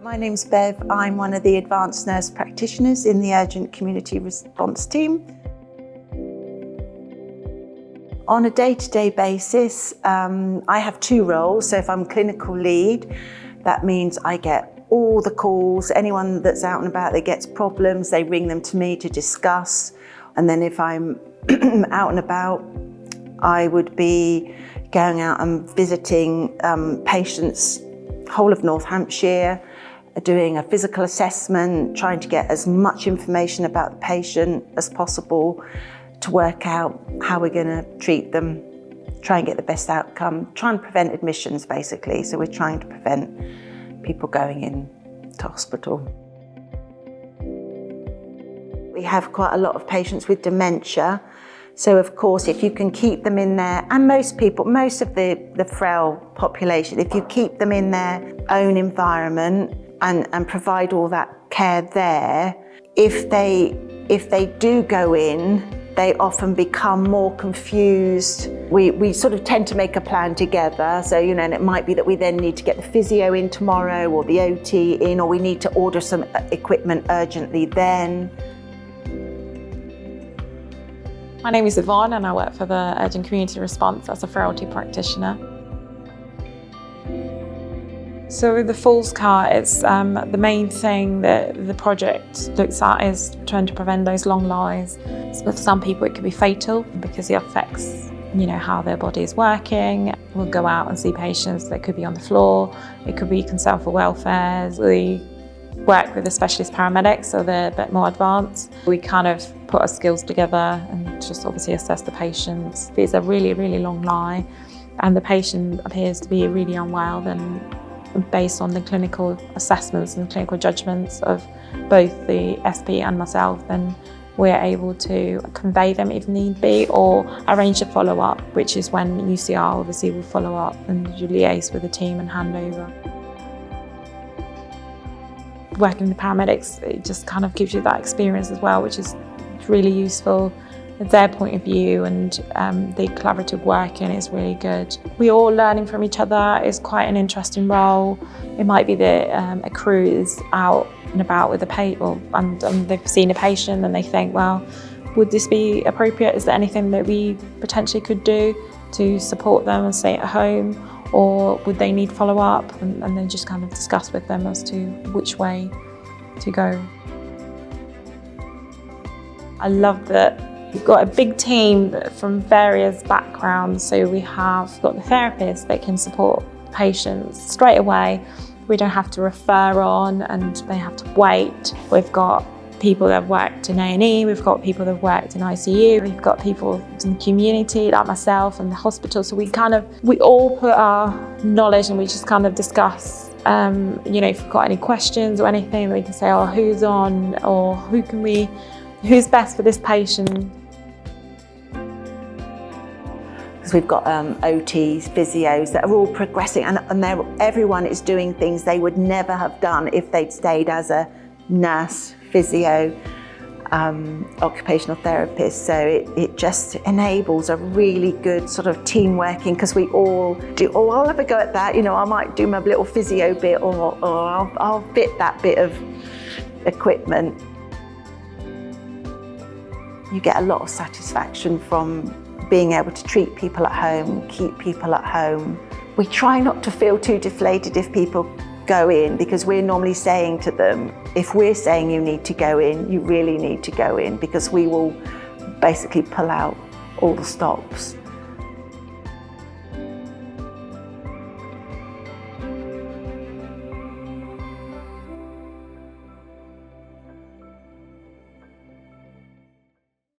My name's Bev. I'm one of the advanced nurse practitioners in the Urgent Community Response team. On a day-to-day basis, I have two roles. So if I'm clinical lead, that means I get all the calls. Anyone that's out and about that gets problems, they ring them to me to discuss. And then if I'm out and about, I would be going out and visiting patients whole of North Hampshire, doing a physical assessment, trying to get as much information about the patient as possible to work out how we're going to treat them, try and get the best outcome, try and prevent admissions basically. So we're trying to prevent people going in to hospital. We have quite a lot of patients with dementia. So of course, if you can keep them in there, and most of the frail population, if you keep them in their own environment and provide all that care there, if they do go in, they often become more confused. We sort of tend to make a plan together. So, and it might be that we then need to get the physio in tomorrow or the OT in, or we need to order some equipment urgently then. My name is Yvonne and I work for the Urgent Community Response as a frailty practitioner. So with the Falls Cart, it's the main thing that the project looks at is trying to prevent those long lies. So for some people it could be fatal because it affects how their body is working. We'll go out and see patients that could be on the floor, it could be concern for welfare. We work with the specialist paramedics, so they're a bit more advanced. We kind of put our skills together and just obviously assess the patients. If it's a really, really long lie and the patient appears to be really unwell, then based on the clinical assessments and clinical judgments of both the SP and myself, then we're able to convey them if need be, or arrange a follow-up, which is when UCR obviously will follow up and you liaise with the team and hand over. Working with the paramedics, it just kind of gives you that experience as well, which is really useful. Their point of view and the collaborative working is really good. We're all learning from each other. It's quite an interesting role. It might be that a crew is out and about with a patient, and they've seen a patient and they think, well, would this be appropriate? Is there anything that we potentially could do to support them and stay at home? Or would they need follow-up? And then just kind of discuss with them as to which way to go. I love that we've got a big team from various backgrounds. So we have got the therapists that can support patients straight away. We don't have to refer on and they have to wait. We've got people that have worked in A&E, we've got people that have worked in ICU, we've got people in the community like myself and the hospital. So we all put our knowledge and we just kind of discuss, if we've got any questions or anything, we can say, oh, who's on, or who's best for this patient. Because we've got OTs, physios that are all progressing and everyone is doing things they would never have done if they'd stayed as a nurse, physio, occupational therapist. So it just enables a really good sort of team working, because we all do, oh, I'll have a go at that, I might do my little physio bit, or I'll fit that bit of equipment. You get a lot of satisfaction from being able to treat people at home, keep people at home. We try not to feel too deflated if people go in, because we're normally saying to them, if we're saying you need to go in, you really need to go in, because we will basically pull out all the stops.